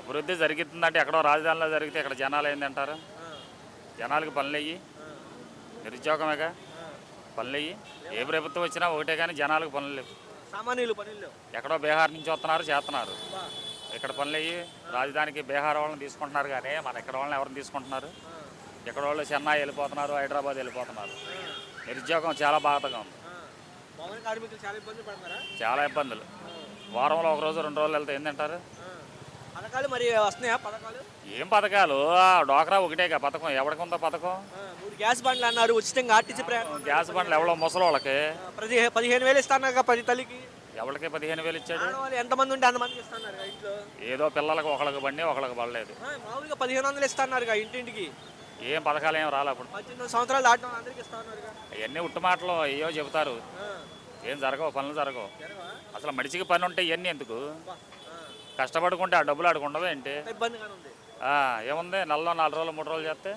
అభివృద్ధి జరుగుతుందంటే ఎక్కడో రాజధానిలో జరిగితే ఇక్కడ జనాలు ఏందంటారు? ఆ, జనాలకి పనులు అయ్యి ఆ, నిరుద్యోగమేగా ఆ. పనులు అయ్యి ఏ ప్రభుత్వం వచ్చినా ఒకటే కానీ జనాలకు పనులు లేవు. సామాన్యులు పనులు. ఎక్కడో బీహార్ నుంచి వస్తున్నారు చేస్తున్నారు. బా. ఇక్కడ పనులు అయ్యి రాజధానికి బీహార్ వాళ్ళని తీసుకుంటున్నారు కానీ మన ఇక్కడ వాళ్ళని ఎవరిని తీసుకుంటున్నారు? ఆ, ఇక్కడ వాళ్ళు చెన్నై వెళ్ళిపోతున్నారు, హైదరాబాద్ వెళ్ళిపోతున్నారు. ఆ, నిరుద్యోగం చాలా బాధగా ఉంది. ఆ. భవన కార్మికులు చాలా ఇబ్బంది పడతారా? చాలా ఇబ్బందులు. వారంలో ఒక రోజు 2 రోజులు వెళ్తే ఏంటంటారు? పథకాలు మరి వస్తున్నాయా పథకాలు? ఏం పథకాలు? డోక్రా ఒకటేగా పథకం. ఎవరికి ఉందో పథకం? 3 గ్యాస్ బండ్లు అన్నారు ఉచితంగా ఆర్టీసీ ప్రయాణం. గ్యాస్ బండ్లు ఎవరో ముసలి వాళ్ళకి. ప్రతి 15,000 ఇస్తాను ప్రతి తల్లికి. ఎవరికి 15,000 ఇచ్చాడు? ఆడవాళ్ళు ఎంతమంది ఉంటే అంతమందికి ఇస్తున్నారు ఇంట్లో. ఏదో పిల్లలకు ఒకళ్ళకి బండి ఒకళ్ళకి పడలేదు. మామూలుగా 1,500 ఇస్తున్నారు ఇంటింటికి. ఏం పథకాలు ఏం రాలే అప్పుడు. 18 సంవత్సరాలు దాటిన అందరికి ఇస్తున్నారు. అవన్నీ ఉట్టు మాటలు అయ్యో చెబుతారు. ఏం జరగవు, పనులు జరగవు. అసలు మనిషికి పని ఉంటే ఇవన్నీ ఎందుకు? కష్టపడుకుంటే ఆ డబ్బులు ఆడుకుండవు ఏంటి? ఇబ్బందిగానే ఉంది. ఏముంది, నెలలో 4 రోజులు 3 రోజులు చేస్తే